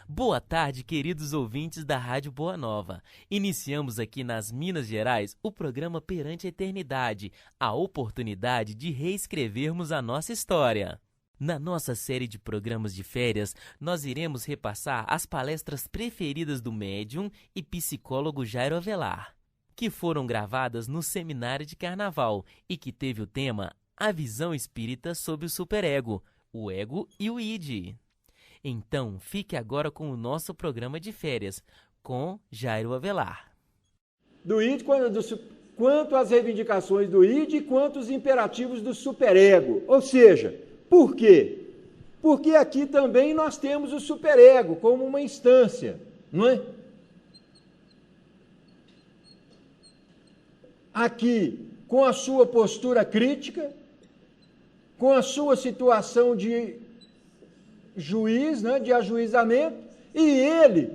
Boa tarde, queridos ouvintes da Rádio Boa Nova. Iniciamos aqui nas Minas Gerais o programa Perante a Eternidade, a oportunidade de reescrevermos a nossa história. Na nossa série de programas de férias, nós iremos repassar as palestras preferidas do médium e psicólogo Jairo Avelar, que foram gravadas no Seminário de Carnaval e que teve o tema A Visão Espírita sobre o Superego, o Ego e o Id. Então, fique agora com o nosso programa de férias, com Jairo Avelar. Do id, quanto às reivindicações do id, quanto os imperativos do superego. Ou seja, por quê? Porque aqui também nós temos o superego como uma instância, não é? Aqui, com a sua postura crítica, com a sua situação de juiz, né, de ajuizamento, e ele,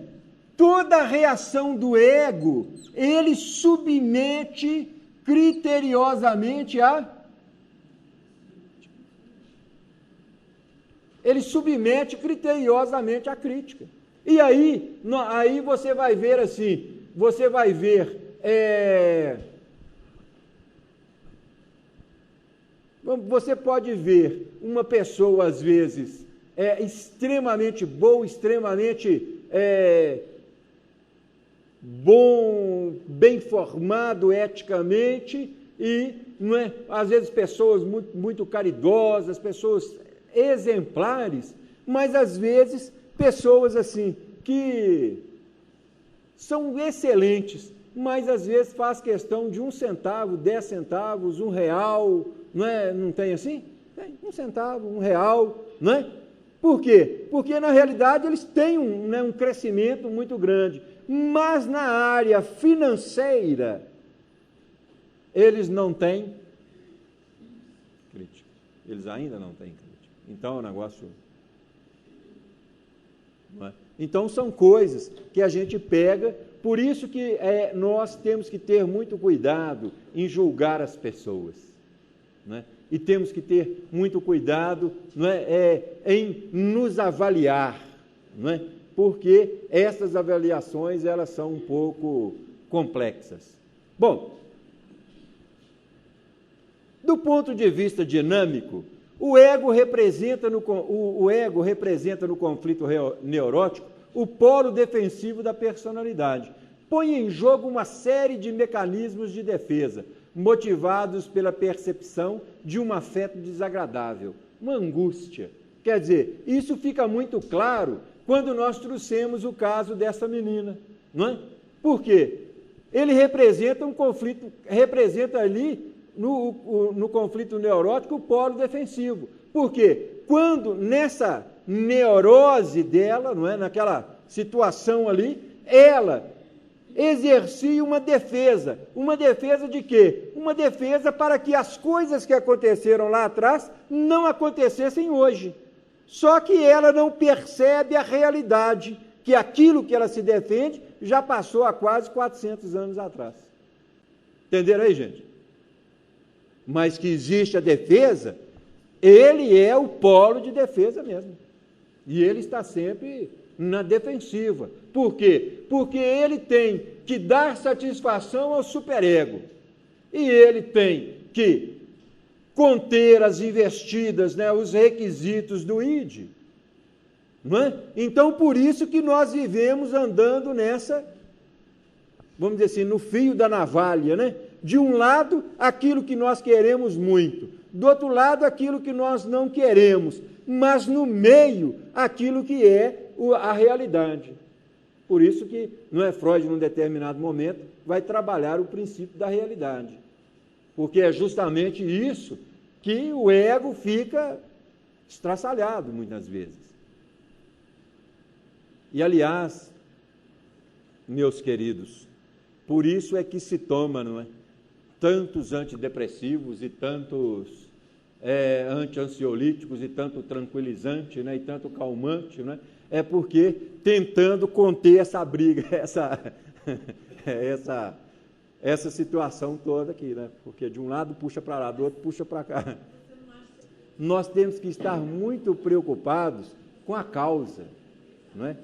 toda a reação do ego, ele submete criteriosamente à crítica. E aí você vai ver assim, você pode ver uma pessoa, às vezes, extremamente boa, extremamente bom, bem formado eticamente, e não é, às vezes pessoas muito, muito caridosas, pessoas exemplares, mas às vezes pessoas assim que são excelentes, mas às vezes faz questão de 1 centavo, 10 centavos, R$1, não é? Não tem assim? Tem 1 centavo, R$1, não é? Por quê? Porque na realidade eles têm um crescimento muito grande, mas na área financeira eles não têm crítica. Eles ainda não têm crítica. Então é um negócio... Não é? Então são coisas que a gente pega, por isso que nós temos que ter muito cuidado em julgar as pessoas, não é? E temos que ter muito cuidado, não é, em nos avaliar, não é? Porque essas avaliações elas são um pouco complexas. Bom, do ponto de vista dinâmico, o ego representa no conflito neurótico o polo defensivo da personalidade. Põe em jogo uma série de mecanismos de defesa, motivados pela percepção de um afeto desagradável, uma angústia. Quer dizer, isso fica muito claro quando nós trouxemos o caso dessa menina, não é? Por quê? Ele representa um conflito, representa ali no conflito neurótico o polo defensivo. Por quê? Quando nessa neurose dela, não é? Naquela situação ali, ela exercia uma defesa de quê? Uma defesa para que as coisas que aconteceram lá atrás não acontecessem hoje. Só que ela não percebe a realidade, que aquilo que ela se defende já passou há quase 400 anos atrás. Entenderam aí, gente? Mas que existe a defesa, ele é o polo de defesa mesmo. E ele está sempre na defensiva. Por quê? Porque ele tem que dar satisfação ao superego. E ele tem que conter as investidas, né, os requisitos do id. Não é? Então, por isso que nós vivemos andando nessa, vamos dizer assim, no fio da navalha, né? De um lado, aquilo que nós queremos muito, do outro lado, aquilo que nós não queremos, mas no meio, aquilo que é a realidade. Por isso que, não é, Freud, num determinado momento, vai trabalhar o princípio da realidade. Porque é justamente isso que o ego fica estraçalhado, muitas vezes. E, aliás, meus queridos, por isso é que se toma, não é, tantos antidepressivos e tantos anti-ansiolíticos e tanto tranquilizante, né, e tanto calmante, né, é porque tentando conter essa briga, essa situação toda aqui, né, porque de um lado puxa para lá, do outro puxa para cá. Nós temos que estar muito preocupados com a causa, não é?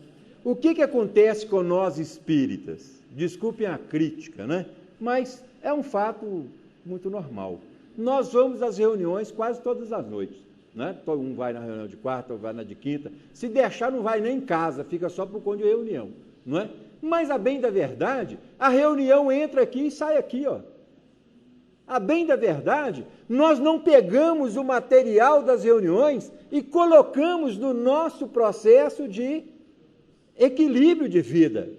O que acontece com nós espíritas? Desculpem a crítica, né? Mas é um fato muito normal. Nós vamos às reuniões quase todas as noites, né? Todo um vai na reunião de quarta, vai na de quinta. Se deixar, não vai nem em casa, fica só por conta de reunião, não é? Mas, a bem da verdade, a reunião entra aqui e sai aqui, ó. A bem da verdade, nós não pegamos o material das reuniões e colocamos no nosso processo de equilíbrio de vida,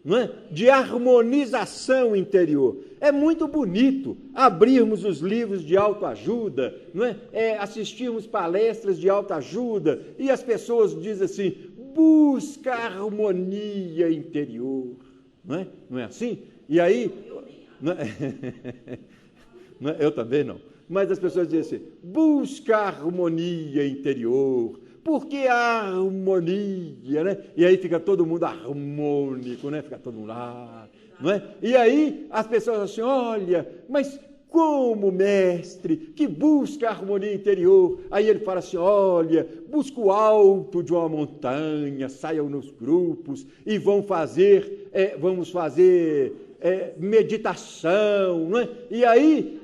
não é? De harmonização interior. É muito bonito abrirmos os livros de autoajuda, não é? Assistirmos palestras de autoajuda e as pessoas dizem assim, busca harmonia interior, não é? Não é assim? E aí... Não é? Eu também não. Mas as pessoas dizem assim, busca harmonia interior, porque a harmonia, né? E aí fica todo mundo harmônico, né? Fica todo mundo lá, não é? E aí as pessoas assim, olha, mas como mestre que busca a harmonia interior? Aí ele fala assim, olha, busca o alto de uma montanha, saiam nos grupos e vamos fazer meditação, não é? E aí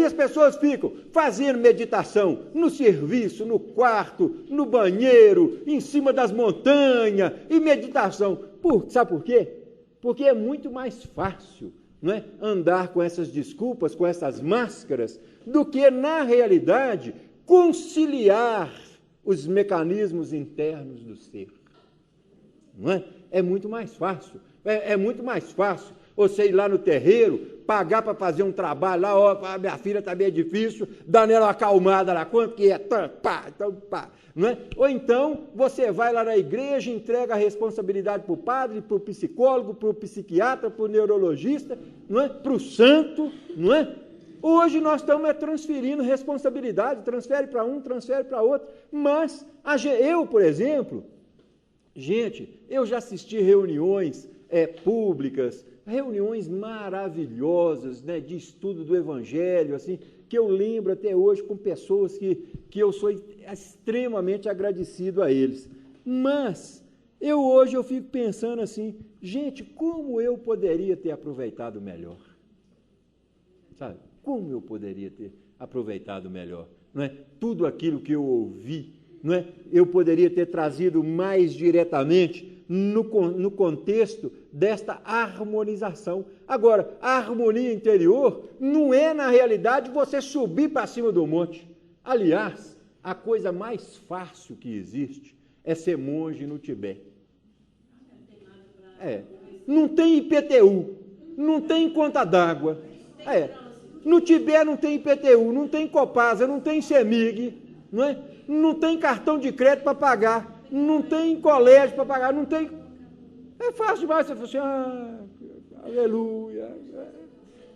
as pessoas ficam fazendo meditação no serviço, no quarto, no banheiro, em cima das montanhas, e meditação. Sabe por quê? Porque é muito mais fácil, não é? Andar com essas desculpas, com essas máscaras, do que, na realidade, conciliar os mecanismos internos do ser. Não é? É muito mais fácil. É muito mais fácil você ir lá no terreiro, pagar para fazer um trabalho lá, ó, minha filha está bem difícil, dá nela uma acalmada lá, quanto que é? Pá, então pá, não é? Ou então, você vai lá na igreja, entrega a responsabilidade para o padre, para o psicólogo, para o psiquiatra, para o neurologista, não é? Para o santo, não é? Hoje nós estamos transferindo responsabilidade, transfere para um, transfere para outro, mas eu, por exemplo, gente, eu já assisti reuniões públicas, reuniões maravilhosas, né, de estudo do Evangelho, assim, que eu lembro até hoje com pessoas que eu sou extremamente agradecido a eles. Mas, hoje eu fico pensando assim, gente, como eu poderia ter aproveitado melhor? Sabe? Como eu poderia ter aproveitado melhor? Não é? Tudo aquilo que eu ouvi, não é? Eu poderia ter trazido mais diretamente no contexto desta harmonização. Agora, a harmonia interior não é, na realidade, você subir para cima do monte. Aliás, a coisa mais fácil que existe é ser monge no Tibete. Não tem IPTU, não tem conta d'água. No Tibete não tem IPTU, não tem Copasa, não tem CEMIG, não é? Não tem cartão de crédito para pagar, não tem colégio para pagar, não tem... É fácil demais, você fala assim, aleluia,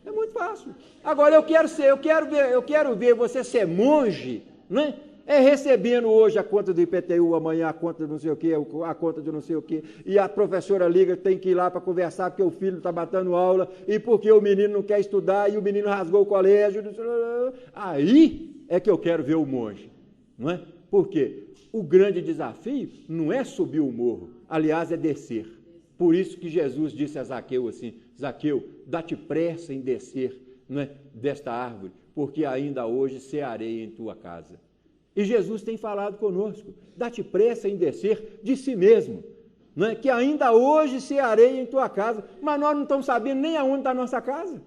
é muito fácil. Agora eu quero ver você ser monge, né? Recebendo hoje a conta do IPTU, amanhã a conta de não sei o quê, a conta de não sei o quê, e a professora liga, tem que ir lá para conversar porque o filho está matando aula, e porque o menino não quer estudar, e o menino rasgou o colégio. Aí é que eu quero ver o monge, não é? Por quê? O grande desafio não é subir o morro, aliás, é descer. Por isso que Jesus disse a Zaqueu assim, Zaqueu, dá-te pressa em descer, não é, desta árvore, porque ainda hoje cearei em tua casa. E Jesus tem falado conosco, dá-te pressa em descer de si mesmo, não é, que ainda hoje cearei em tua casa, mas nós não estamos sabendo nem aonde está a nossa casa.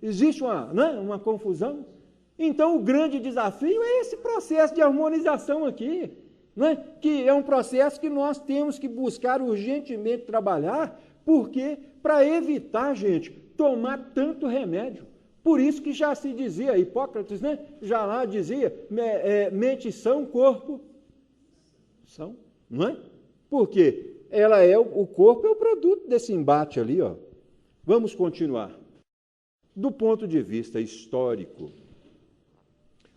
Existe uma confusão. Então, o grande desafio é esse processo de harmonização aqui, né? Que é um processo que nós temos que buscar urgentemente trabalhar, porque para evitar, gente, tomar tanto remédio. Por isso que já se dizia, Hipócrates, né? Já lá dizia, mente são, corpo são, não é? Porque o corpo é o produto desse embate ali, ó. Vamos continuar. Do ponto de vista histórico,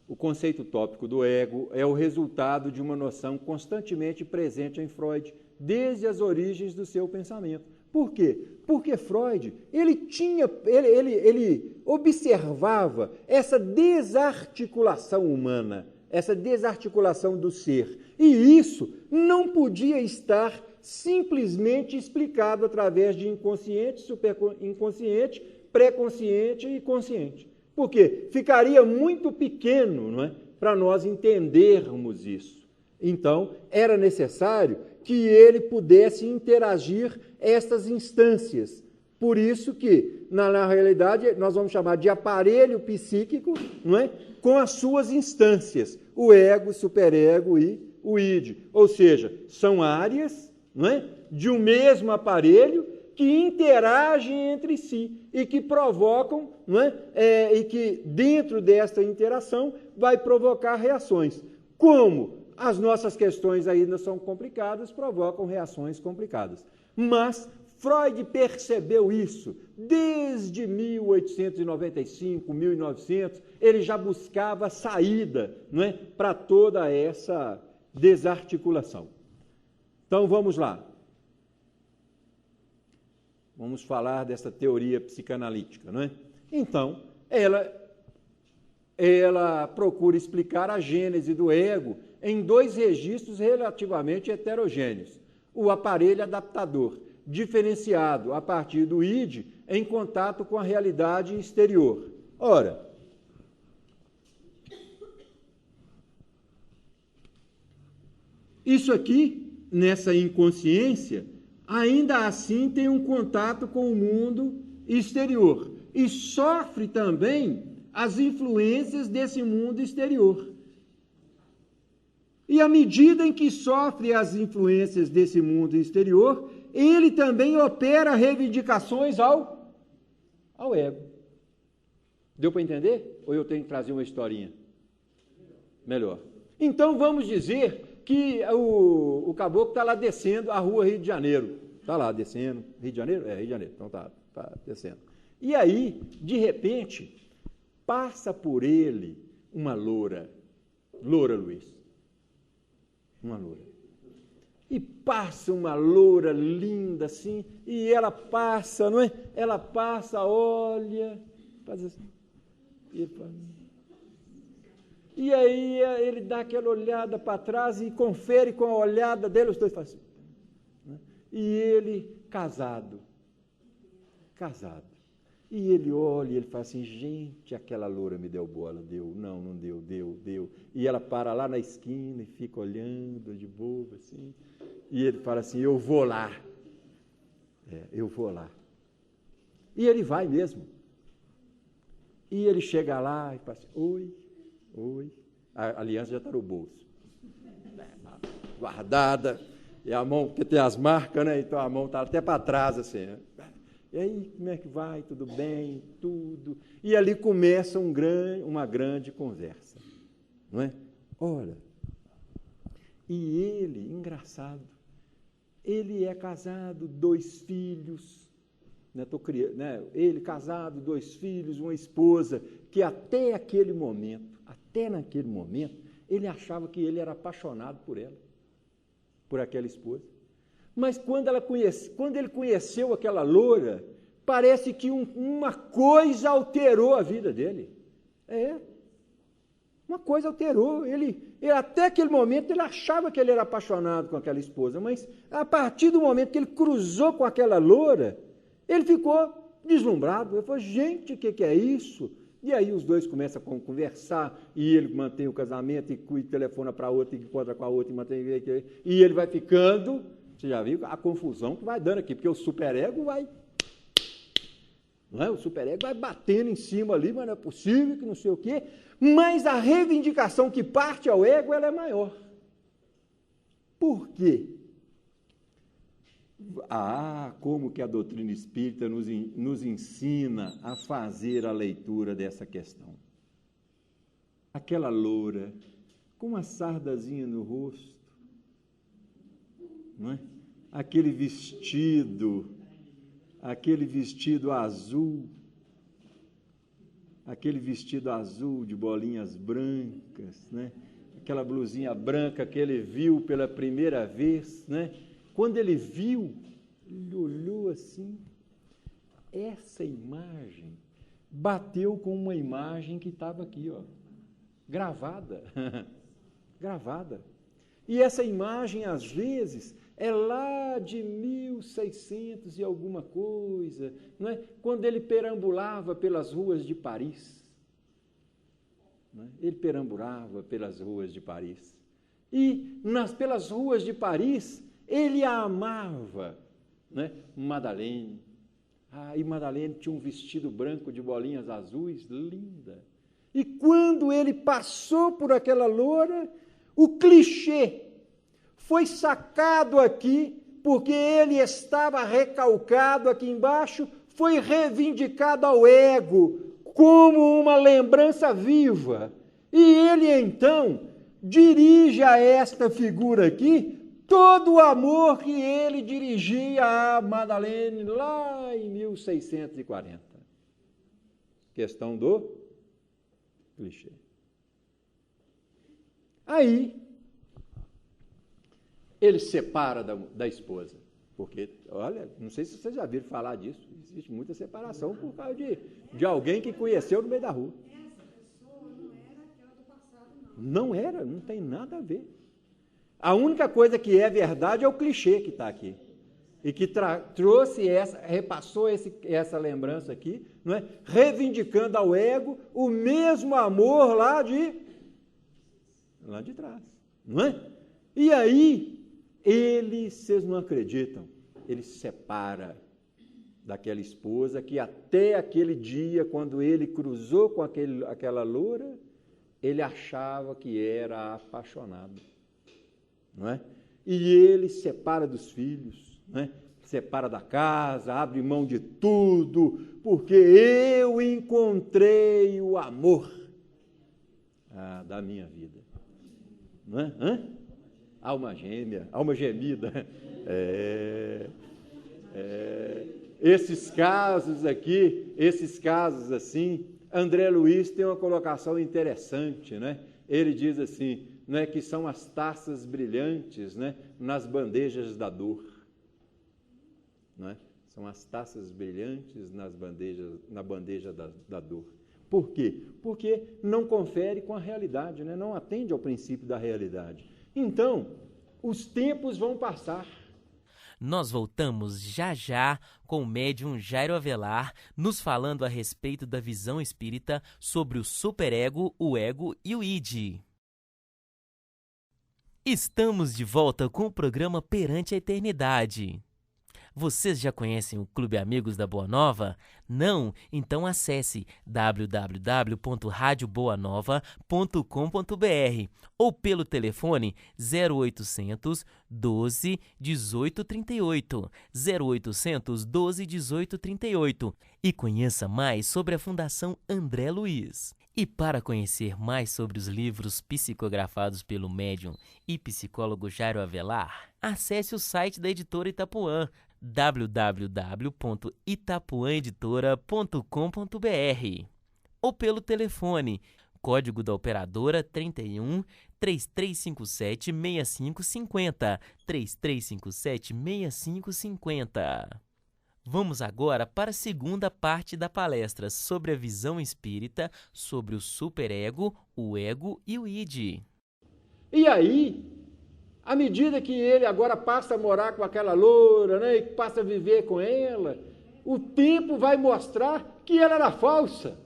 o conceito tópico do ego é o resultado de uma noção constantemente presente em Freud, desde as origens do seu pensamento. Por quê? Porque Freud, ele observava essa desarticulação humana, essa desarticulação do ser. E isso não podia estar simplesmente explicado através de inconsciente, superinconsciente, pré-consciente e consciente. Por quê? Ficaria muito pequeno, não é, para nós entendermos isso. Então, era necessário que ele pudesse interagir estas instâncias. Por isso que, na realidade, nós vamos chamar de aparelho psíquico, não é? Com as suas instâncias, o ego, o superego e o id. Ou seja, são áreas, não é, de um mesmo aparelho que interagem entre si e que provocam, não é, e que dentro desta interação vai provocar reações. Como as nossas questões ainda são complicadas, provocam reações complicadas. Mas Freud percebeu isso desde 1895, 1900, ele já buscava saída, não é, para toda essa desarticulação. Então vamos lá. Vamos falar dessa teoria psicanalítica, não é? Então, ela procura explicar a gênese do ego em dois registros relativamente heterogêneos. O aparelho adaptador, diferenciado a partir do id, em contato com a realidade exterior. Ora, isso aqui, nessa inconsciência, ainda assim tem um contato com o mundo exterior e sofre também as influências desse mundo exterior. E à medida em que sofre as influências desse mundo exterior, ele também opera reivindicações ao ego. Deu para entender? Ou eu tenho que trazer uma historinha? Melhor. Então vamos dizer que o caboclo está lá descendo a rua Rio de Janeiro. Está lá descendo. Rio de Janeiro? É, Rio de Janeiro. Então tá descendo. E aí, de repente, passa por ele uma loura. Loura, Luiz. Uma loura. E passa uma loura linda assim, e ela passa, não é? Ela passa, olha, faz assim. E aí ele dá aquela olhada para trás e confere com a olhada dele, os dois fazem assim. E ele, casado. E ele olha e ele fala assim, gente, aquela loura me deu bola, deu, não deu, deu. E ela para lá na esquina e fica olhando de boa, assim. E ele fala assim, eu vou lá. Eu vou lá. E ele vai mesmo. E ele chega lá e fala assim, oi. A aliança já está no bolso. Guardada. E a mão, porque tem as marcas, né? Então a mão está até para trás, assim, né? E aí, como é que vai? Tudo bem? Tudo. E ali começa uma grande conversa. Não é? Ora, e ele, engraçado, ele é casado, 2 filhos, né? Ele casado, 2 filhos, uma esposa, que até naquele momento, ele achava que ele era apaixonado por ela, por aquela esposa. Mas quando ele conheceu aquela loura, parece que uma coisa alterou a vida dele. Uma coisa alterou. Ele até aquele momento, ele achava que ele era apaixonado com aquela esposa, mas a partir do momento que ele cruzou com aquela loura, ele ficou deslumbrado. Ele falou, gente, o que é isso? E aí os dois começam a conversar, e ele mantém o casamento, e telefona para outra, e encontra com a outra, e ele vai ficando... Você já viu a confusão que vai dando aqui, porque o superego vai... Não é? O superego vai batendo em cima ali, mas não é possível, que não sei o quê. Mas a reivindicação que parte ao ego, ela é maior. Por quê? Como que a doutrina espírita nos ensina a fazer a leitura dessa questão. Aquela loura, com uma sardazinha no rosto, não é? Aquele vestido azul, de bolinhas brancas, né? Aquela blusinha branca que ele viu pela primeira vez, né? Quando ele viu, ele olhou assim, essa imagem bateu com uma imagem que estava aqui, ó, gravada. gravada. E essa imagem, às vezes, é lá de 1600 e alguma coisa, não é? Quando ele perambulava pelas ruas de Paris. Não é? Ele perambulava pelas ruas de Paris. E pelas ruas de Paris, ele a amava, né? Madalene. E Madalene tinha um vestido branco de bolinhas azuis, linda. E quando ele passou por aquela loura, o clichê foi sacado aqui, porque ele estava recalcado aqui embaixo, foi reivindicado ao ego, como uma lembrança viva. E ele, então, dirige a esta figura aqui todo o amor que ele dirigia a Madalene lá em 1640. Questão do clichê. Aí, ele se separa da esposa, porque, olha, não sei se vocês já viram falar disso, existe muita separação por causa de alguém que conheceu no meio da rua. Essa pessoa não era aquela do passado, não. Não era, não tem nada a ver. A única coisa que é verdade é o clichê que está aqui. E que repassou essa lembrança aqui, não é? Reivindicando ao ego o mesmo amor lá de trás. Não é? E aí, vocês não acreditam, ele se separa daquela esposa que até aquele dia, quando ele cruzou com aquela loura, ele achava que era apaixonado. Não é? E ele se separa dos filhos, não é? Separa da casa, abre mão de tudo, porque eu encontrei o amor da minha vida. Não é? Alma gêmea, alma gemida. Esses casos aqui, esses casos assim, André Luiz tem uma colocação interessante, né? Ele diz assim, né, que são as taças brilhantes, né, nas bandejas da dor. Não é? São as taças brilhantes na bandeja da dor. Por quê? Porque não confere com a realidade, né? Não atende ao princípio da realidade. Então, os tempos vão passar. Nós voltamos já já com o médium Jairo Avelar, nos falando a respeito da visão espírita sobre o superego, o ego e o id. Estamos de volta com o programa Perante a Eternidade. Vocês já conhecem o Clube Amigos da Boa Nova? Não? Então acesse www.radioboanova.com.br ou pelo telefone 0800 12 18 38, 0800 12 18 38 e conheça mais sobre a Fundação André Luiz. E para conhecer mais sobre os livros psicografados pelo médium e psicólogo Jairo Avelar, acesse o site da editora Itapuã, www.itapuãeditora.com.br ou pelo telefone, código da operadora 31 3357 6550, 3357 6550. Vamos agora para a segunda parte da palestra sobre a visão espírita, sobre o superego, o ego e o id. E aí, à medida que ele agora passa a morar com aquela loura, né, e passa a viver com ela, o tempo vai mostrar que ela era falsa.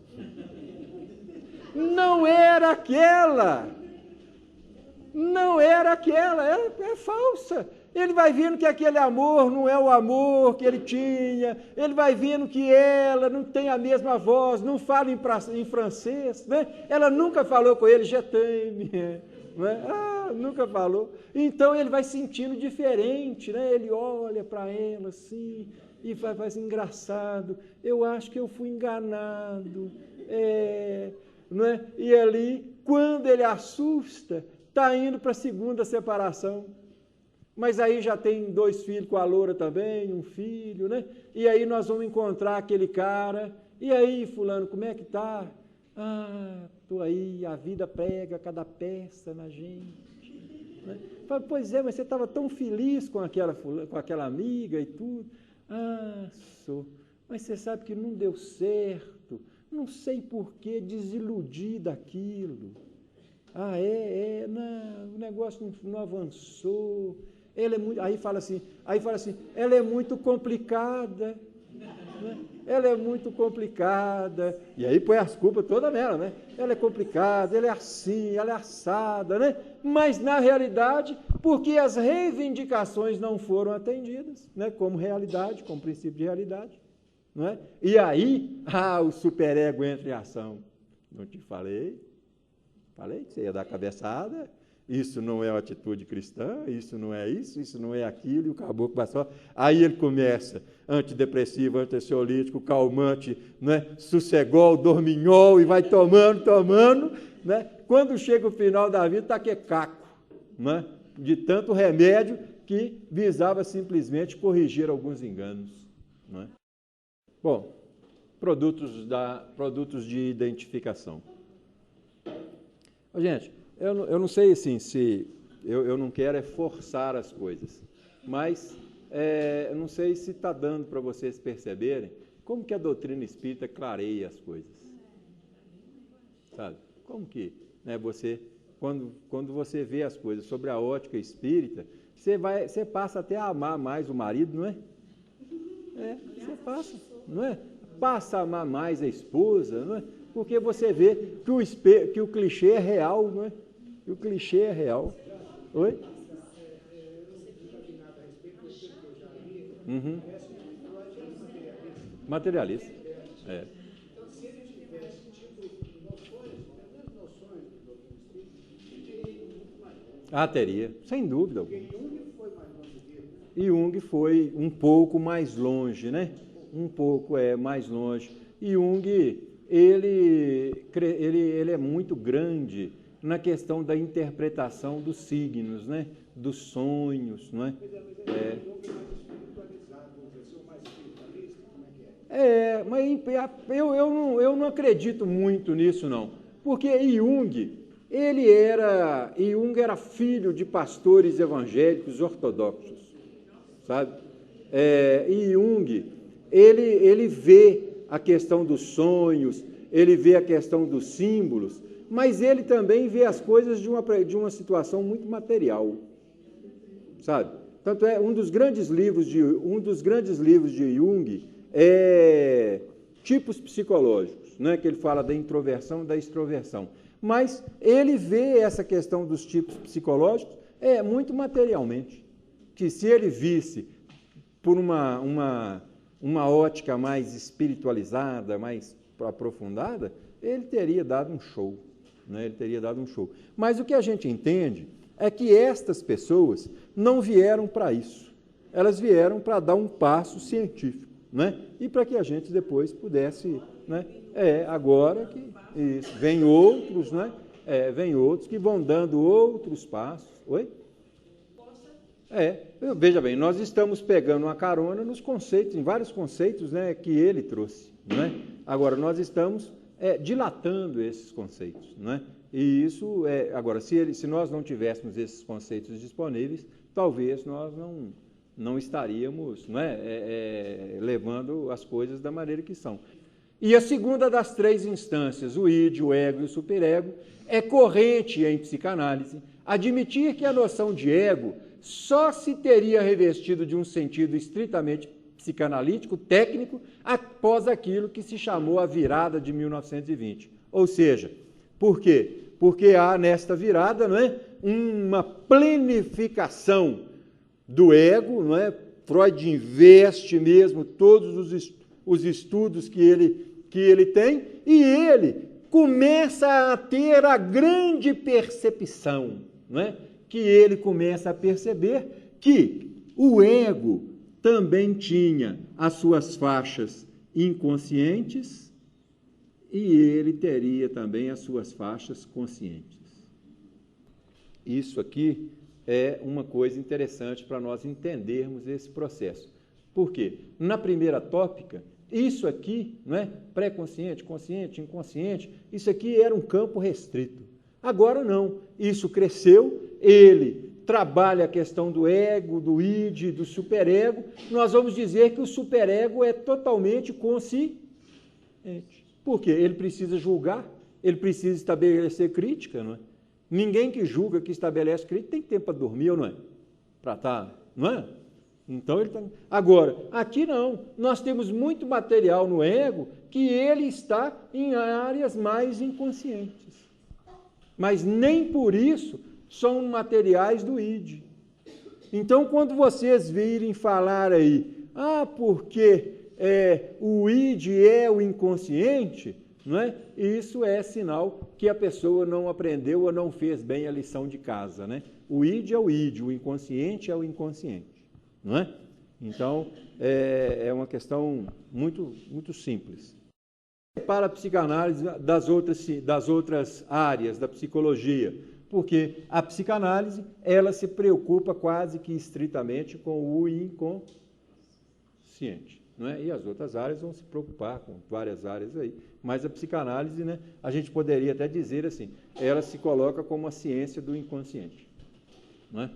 Não era aquela. Não era aquela, é falsa. Ele vai vendo que aquele amor não é o amor que ele tinha, ele vai vendo que ela não tem a mesma voz, não fala em francês, né? Ela nunca falou com ele, je t'aime, né? Nunca falou. Então ele vai sentindo diferente, né? Ele olha para ela assim e faz engraçado, eu acho que eu fui enganado, né? E ali, quando ele assusta, está indo para a segunda separação. Mas aí já tem 2 filhos com a loura também, um filho, né? E aí nós vamos encontrar aquele cara. E aí, fulano, como é que tá? Tô aí, a vida prega cada peça na gente. Né? Fala, pois é, mas você estava tão feliz com aquela amiga e tudo. Sou. Mas você sabe que não deu certo. Não sei por que, desiludi daquilo. Não, o negócio não avançou. Aí fala assim, ela é muito complicada. Né? Ela é muito complicada. E aí põe as culpas todas nela, né? Ela é complicada, ela é assim, ela é assada, né? Mas, na realidade, porque as reivindicações não foram atendidas, né? Como realidade, como princípio de realidade. Não é? E aí, o superego entra em ação. Não te falei? Falei que você ia dar cabeçada. Isso não é uma atitude cristã, isso não é isso não é aquilo, e o caboclo passou. Aí ele começa, antidepressivo, antiansiolítico, calmante, né? Sossegol, dorminhol, e vai tomando, né? Quando chega o final da vida, está que caco, né? De tanto remédio que visava simplesmente corrigir alguns enganos. Né? Bom, produtos de identificação. Gente, eu não sei assim, se eu não quero forçar as coisas, mas eu não sei se está dando para vocês perceberem como que a doutrina espírita clareia as coisas. Sabe? Como que você, quando você vê as coisas sobre a ótica espírita, você passa até a amar mais o marido, não é? Você passa, não é? Passa a amar mais a esposa, não é? Porque você vê que o clichê é real, não é? E o clichê é real. Oi? Uhum. Materialista. Então, se ele tivesse tido noções, as noções do doutrina espírita, ele teria ido muito mais longe. Teria, sem dúvida alguma. Porque Jung foi mais longe dele. E Jung foi um pouco mais longe, né? Um pouco mais longe. E Jung, ele é muito grande na questão da interpretação dos signos, né? Dos sonhos, não é? Mas eu não acredito muito nisso, não. Porque Jung era filho de pastores evangélicos ortodoxos, sabe? E Jung, ele vê a questão dos sonhos, ele vê a questão dos símbolos, mas ele também vê as coisas de uma situação muito material, sabe? Tanto um dos grandes livros de Jung é Tipos Psicológicos, né? Que ele fala da introversão e da extroversão. Mas ele vê essa questão dos tipos psicológicos muito materialmente, que se ele visse por uma ótica mais espiritualizada, mais aprofundada, ele teria dado um show. Né? Ele teria dado um show. Mas o que a gente entende é que estas pessoas não vieram para isso. Elas vieram para dar um passo científico, né? E para que a gente depois pudesse... Né? Agora que isso, vem outros, né? Vem outros que vão dando outros passos. Oi? Veja bem, nós estamos pegando uma carona nos conceitos, em vários conceitos, né, que ele trouxe. Né? Agora, nós estamos dilatando esses conceitos. Né? E isso, agora, se nós não tivéssemos esses conceitos disponíveis, talvez nós não estaríamos levando as coisas da maneira que são. E a segunda das três instâncias, o id, o ego e o superego, é corrente em psicanálise admitir que a noção de ego só se teria revestido de um sentido estritamente psicanalítico, técnico, após aquilo que se chamou a virada de 1920. Ou seja, por quê? Porque há nesta virada, uma planificação do ego, Freud investe mesmo todos os estudos que ele tem, e ele começa a ter a grande percepção, que ele começa a perceber que o ego também tinha as suas faixas inconscientes e ele teria também as suas faixas conscientes. Isso aqui é uma coisa interessante para nós entendermos esse processo. Por quê? Na primeira tópica, isso aqui, pré-consciente, consciente, inconsciente, isso aqui era um campo restrito. Agora não, isso cresceu, ele trabalha a questão do ego, do id, do superego. Nós vamos dizer que o superego é totalmente consciente. Por quê? Ele precisa julgar, ele precisa estabelecer crítica, Ninguém que julga, que estabelece crise, tem tempo para dormir ou não é? Para estar, não é? Então ele está. Agora, aqui não. Nós temos muito material no ego que ele está em áreas mais inconscientes. Mas nem por isso são materiais do id. Então, quando vocês virem falar aí, porque o id é o inconsciente, não é? Isso é sinal que a pessoa não aprendeu ou não fez bem a lição de casa, né? O id é o id, o inconsciente é o inconsciente, não é? Então, é uma questão muito, muito simples. Para a psicanálise das outras áreas da psicologia, porque a psicanálise, ela se preocupa quase que estritamente com o inconsciente, não é? E as outras áreas vão se preocupar com várias áreas aí, mas a psicanálise, né, a gente poderia até dizer assim, ela se coloca como a ciência do inconsciente, não é?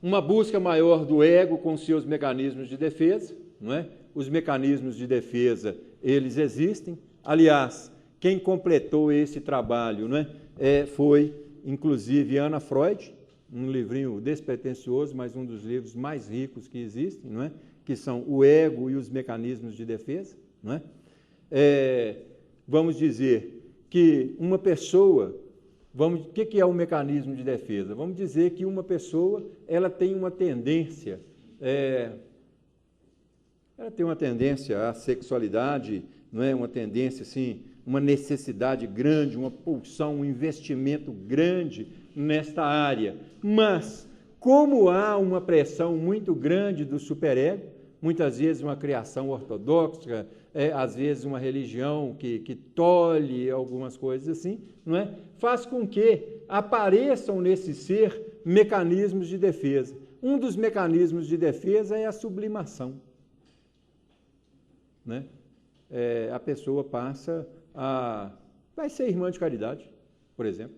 Uma busca maior do ego com seus mecanismos de defesa, não é? Os mecanismos de defesa, eles existem. Aliás, quem completou esse trabalho, não é? Foi, inclusive, Ana Freud, um livrinho despretensioso, mas um dos livros mais ricos que existem, não é? Que são O Ego e os Mecanismos de Defesa. Não é? Vamos dizer que uma pessoa... o que é um mecanismo de defesa? Vamos dizer que uma pessoa ela tem uma tendência... ela tem uma tendência à sexualidade, não é? Uma tendência, assim, uma necessidade grande, uma pulsão, um investimento grande nesta área. Mas, como há uma pressão muito grande do superego, muitas vezes uma criação ortodoxa, às vezes uma religião que tolhe algumas coisas assim, não é? Faz com que apareçam nesse ser mecanismos de defesa. Um dos mecanismos de defesa é a sublimação. Né? A pessoa passa vai ser irmã de caridade, por exemplo,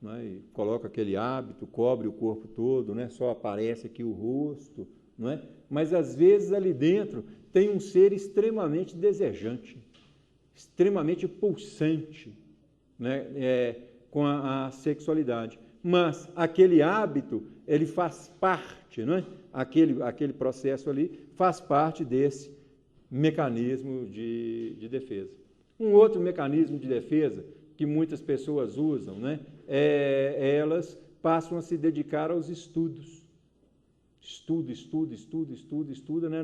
né? E coloca aquele hábito, cobre o corpo todo, né? Só aparece aqui o rosto, não é? Mas às vezes ali dentro tem um ser extremamente desejante, extremamente pulsante, né? Com a sexualidade. Mas aquele hábito, ele faz parte, não é? Aquele processo ali faz parte desse mecanismo de defesa. Um outro mecanismo de defesa que muitas pessoas usam, né, elas passam a se dedicar aos estudos. Estuda, né,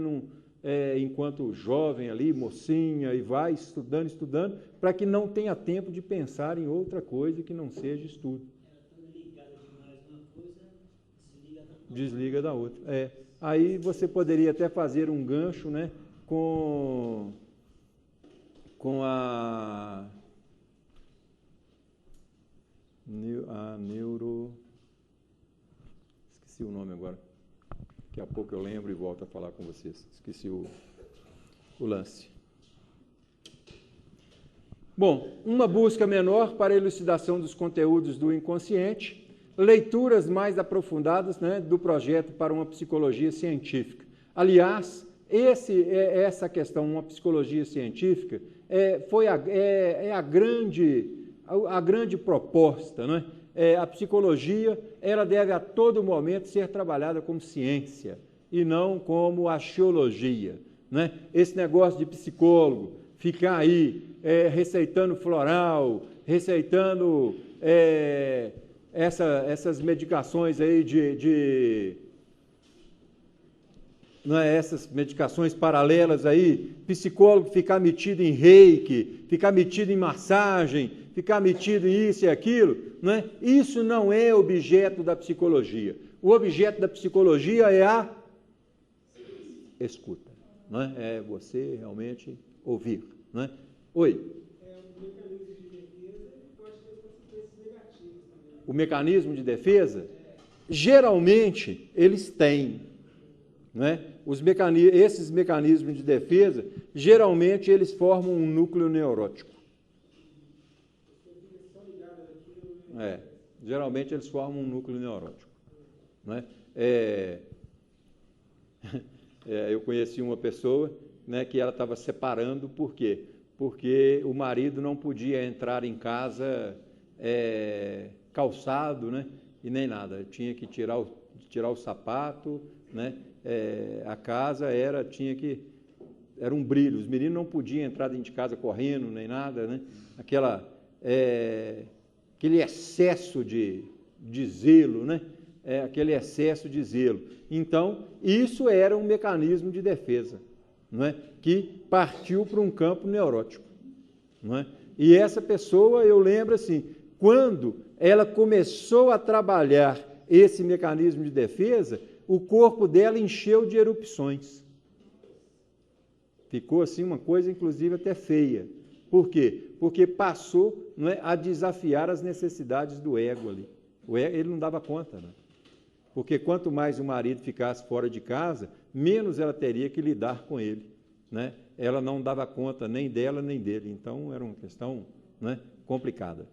enquanto jovem ali, mocinha, e vai estudando, para que não tenha tempo de pensar em outra coisa que não seja estudo. Desliga da outra. Aí você poderia até fazer um gancho, né, com a neuro... Esqueci o nome agora. Daqui a pouco eu lembro e volto a falar com vocês. Esqueci o lance. Bom, uma busca menor para a elucidação dos conteúdos do inconsciente, leituras mais aprofundadas, né, do projeto para uma psicologia científica. Aliás, essa questão, uma psicologia científica, foi a grande proposta, não é? A psicologia, ela deve a todo momento ser trabalhada como ciência e não como axiologia, né? Esse negócio de psicólogo, ficar aí receitando floral, receitando essas medicações aí essas medicações paralelas aí, psicólogo ficar metido em reiki, ficar metido em massagem, ficar metido em isso e aquilo, não é? Isso não é objeto da psicologia. O objeto da psicologia é a escuta, não é? É você realmente ouvir, não é? Oi. O mecanismo de defesa, geralmente, eles têm, né? Esses mecanismos de defesa, geralmente, eles formam um núcleo neurótico. Geralmente, eles formam um núcleo neurótico. Né? Eu conheci uma pessoa, né, que ela estava separando, por quê? porque o marido não podia entrar em casa calçado, né? E nem nada, tinha que tirar o sapato, né? A casa era um brilho, os meninos não podiam entrar dentro de casa correndo, nem nada, né? Aquele excesso de zelo, né? Aquele excesso de zelo. Então, isso era um mecanismo de defesa, não é? Que partiu para um campo neurótico, não é? E essa pessoa, eu lembro assim, quando ela começou a trabalhar esse mecanismo de defesa, o corpo dela encheu de erupções. Ficou assim uma coisa, inclusive, até feia. Por quê? Porque passou, não é, a desafiar as necessidades do ego ali. O ego, ele não dava conta, né? Porque quanto mais o marido ficasse fora de casa, menos ela teria que lidar com ele, né? Ela não dava conta nem dela nem dele. Então, era uma questão, né, complicada.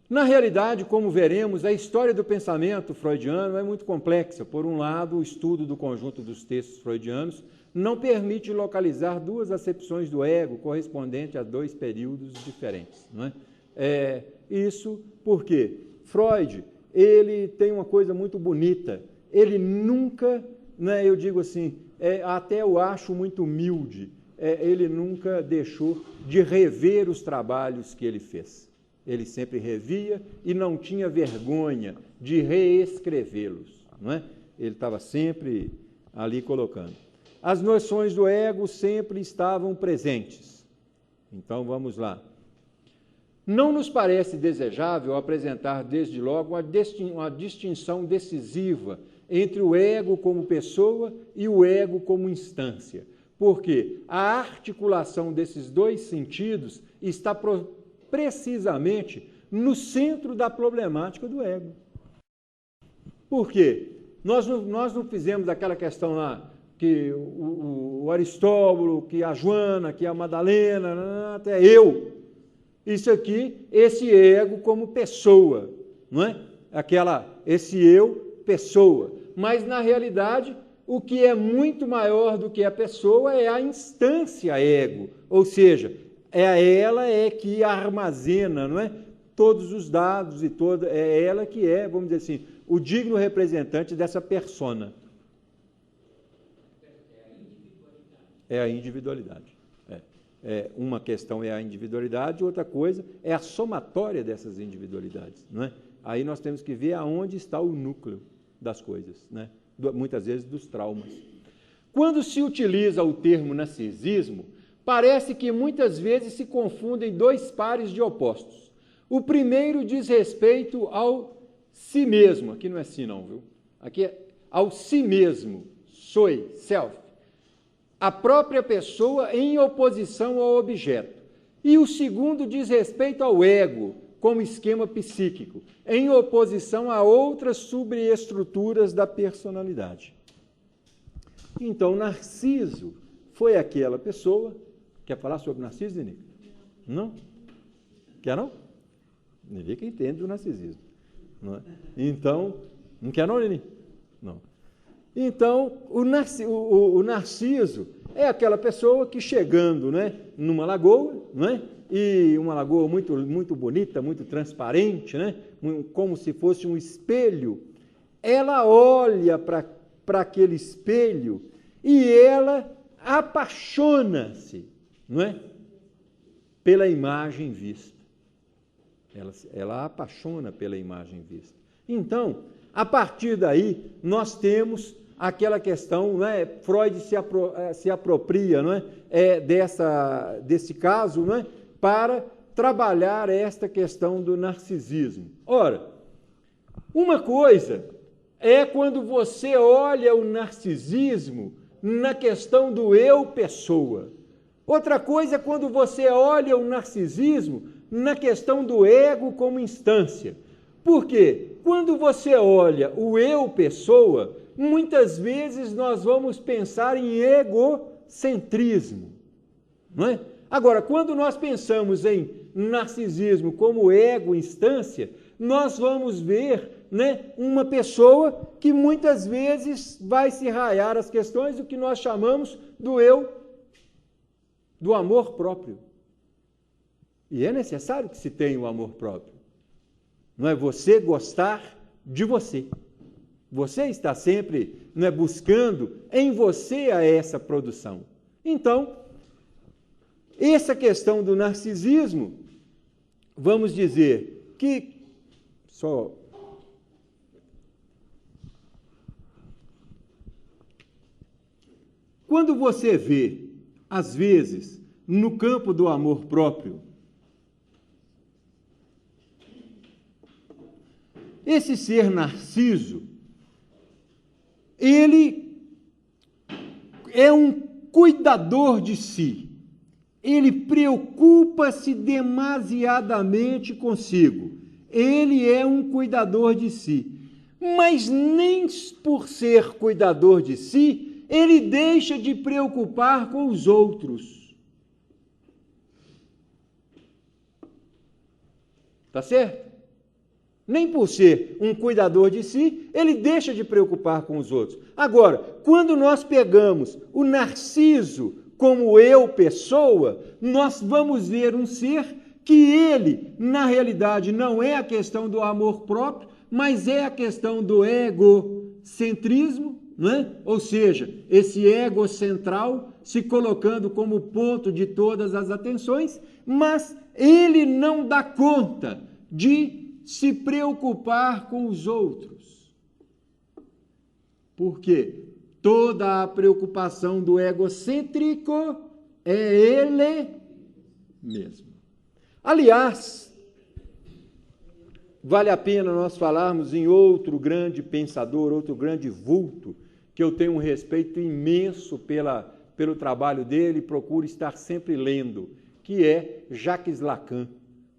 Na realidade, como veremos, a história do pensamento freudiano é muito complexa. Por um lado, o estudo do conjunto dos textos freudianos não permite localizar duas acepções do ego correspondentes a dois períodos diferentes, não é? Isso porque Freud, ele tem uma coisa muito bonita, ele nunca, né, eu digo assim, até eu acho muito humilde, ele nunca deixou de rever os trabalhos que ele fez. Ele sempre revia e não tinha vergonha de reescrevê-los, não é? Ele estava sempre ali colocando. As noções do ego sempre estavam presentes. Então, vamos lá. Não nos parece desejável apresentar, desde logo, uma distinção decisiva entre o ego como pessoa e o ego como instância, porque a articulação desses dois sentidos está precisamente no centro da problemática do ego. Por quê? Nós não fizemos aquela questão lá, que o Aristóbulo, que a Joana, que a Madalena, até eu. Isso aqui, esse ego como pessoa, não é? Esse eu, pessoa. Mas, na realidade, o que é muito maior do que a pessoa é a instância ego, ou seja, ela que armazena, não é? Todos os dados e é ela que é, vamos dizer assim, o digno representante dessa persona. É a individualidade. Uma questão é a individualidade, outra coisa é a somatória dessas individualidades, não é? Aí nós temos que ver aonde está o núcleo das coisas, né? Muitas vezes dos traumas. Quando se utiliza o termo narcisismo, parece que muitas vezes se confundem dois pares de opostos. O primeiro diz respeito ao si mesmo, aqui não é si não, viu? Aqui é ao si mesmo, soy, self. A própria pessoa em oposição ao objeto. E o segundo diz respeito ao ego, como esquema psíquico, em oposição a outras subestruturas da personalidade. Então, Narciso foi aquela pessoa... Quer falar sobre Narciso, Nini? Não? Quer não? Ninguém que entende do narcisismo. Não é? Então, não quer não, Nini? Não. Então, o Narciso é aquela pessoa que chegando, né, numa lagoa, né, e uma lagoa muito, muito bonita, muito transparente, né, como se fosse um espelho, ela olha para aquele espelho e ela apaixona-se, não é? Pela imagem vista. Ela apaixona pela imagem vista. Então, a partir daí, nós temos aquela questão, não é? Freud se apropria, não é? Desse caso, não é? Para trabalhar esta questão do narcisismo. Ora, uma coisa é quando você olha o narcisismo na questão do eu pessoa. Outra coisa é quando você olha o narcisismo na questão do ego como instância. Por quê? Quando você olha o eu pessoa, muitas vezes nós vamos pensar em egocentrismo, não é? Agora, quando nós pensamos em narcisismo como ego instância, nós vamos ver né, uma pessoa que muitas vezes vai se raiar as questões do que nós chamamos do eu, do amor próprio. E é necessário que se tenha o amor próprio. Não é você gostar de você. Você está sempre, não é, buscando em você a essa produção. Então, essa questão do narcisismo, vamos dizer que quando você vê, às vezes, no campo do amor próprio, esse ser narciso, ele é um cuidador de si. Ele preocupa-se demasiadamente consigo. Ele é um cuidador de si. Mas nem por ser cuidador de si, ele deixa de preocupar com os outros. Tá certo? Nem por ser um cuidador de si, ele deixa de preocupar com os outros. Agora, quando nós pegamos o narciso como eu, pessoa, nós vamos ver um ser que ele, na realidade, não é a questão do amor próprio, mas é a questão do egocentrismo, né? Ou seja, esse ego central se colocando como ponto de todas as atenções, mas ele não dá conta de se preocupar com os outros. Por quê? Toda a preocupação do egocêntrico é ele mesmo. Aliás, vale a pena nós falarmos em outro grande pensador, outro grande vulto, que eu tenho um respeito imenso pelo trabalho dele e procuro estar sempre lendo, que é Jacques Lacan,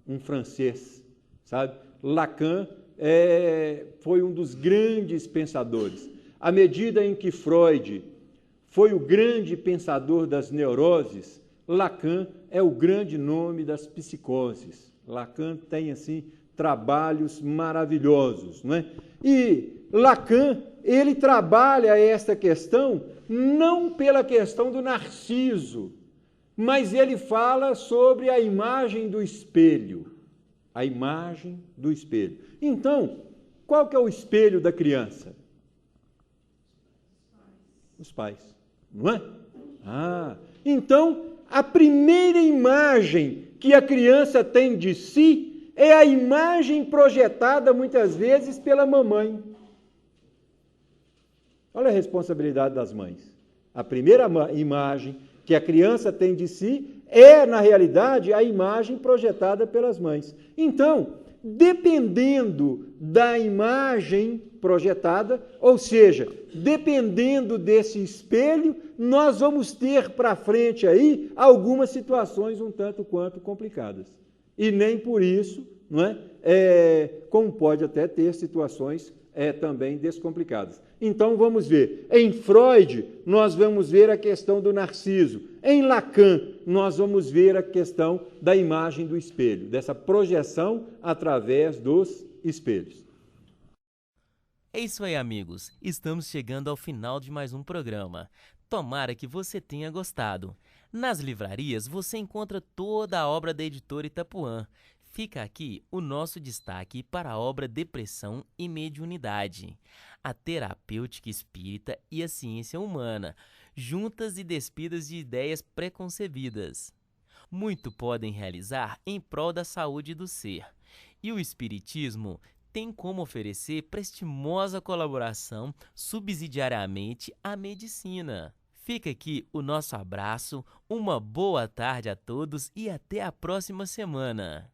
um francês, sabe? Lacan foi um dos grandes pensadores. À medida em que Freud foi o grande pensador das neuroses, Lacan é o grande nome das psicoses. Lacan tem, assim, trabalhos maravilhosos, não é? E Lacan, ele trabalha esta questão não pela questão do narciso, mas ele fala sobre a imagem do espelho. A imagem do espelho. Então, qual que é o espelho da criança? Os pais, não é? Então, a primeira imagem que a criança tem de si é a imagem projetada, muitas vezes, pela mamãe. Olha a responsabilidade das mães. A primeira imagem que a criança tem de si é, na realidade, a imagem projetada pelas mães. Então, dependendo da imagem projetada, ou seja, dependendo desse espelho, nós vamos ter para frente aí algumas situações um tanto quanto complicadas. E nem por isso, não é? Como pode até ter situações também descomplicadas. Então, vamos ver. Em Freud, nós vamos ver a questão do narciso. Em Lacan, nós vamos ver a questão da imagem do espelho, dessa projeção através dos espelhos. É isso aí, amigos. Estamos chegando ao final de mais um programa. Tomara que você tenha gostado. Nas livrarias, você encontra toda a obra da editora Itapuã. Fica aqui o nosso destaque para a obra Depressão e Mediunidade, a terapêutica espírita e a ciência humana, juntas e despidas de ideias preconcebidas. Muito podem realizar em prol da saúde do ser. E o Espiritismo tem como oferecer prestimosa colaboração subsidiariamente à medicina. Fica aqui o nosso abraço, uma boa tarde a todos e até a próxima semana.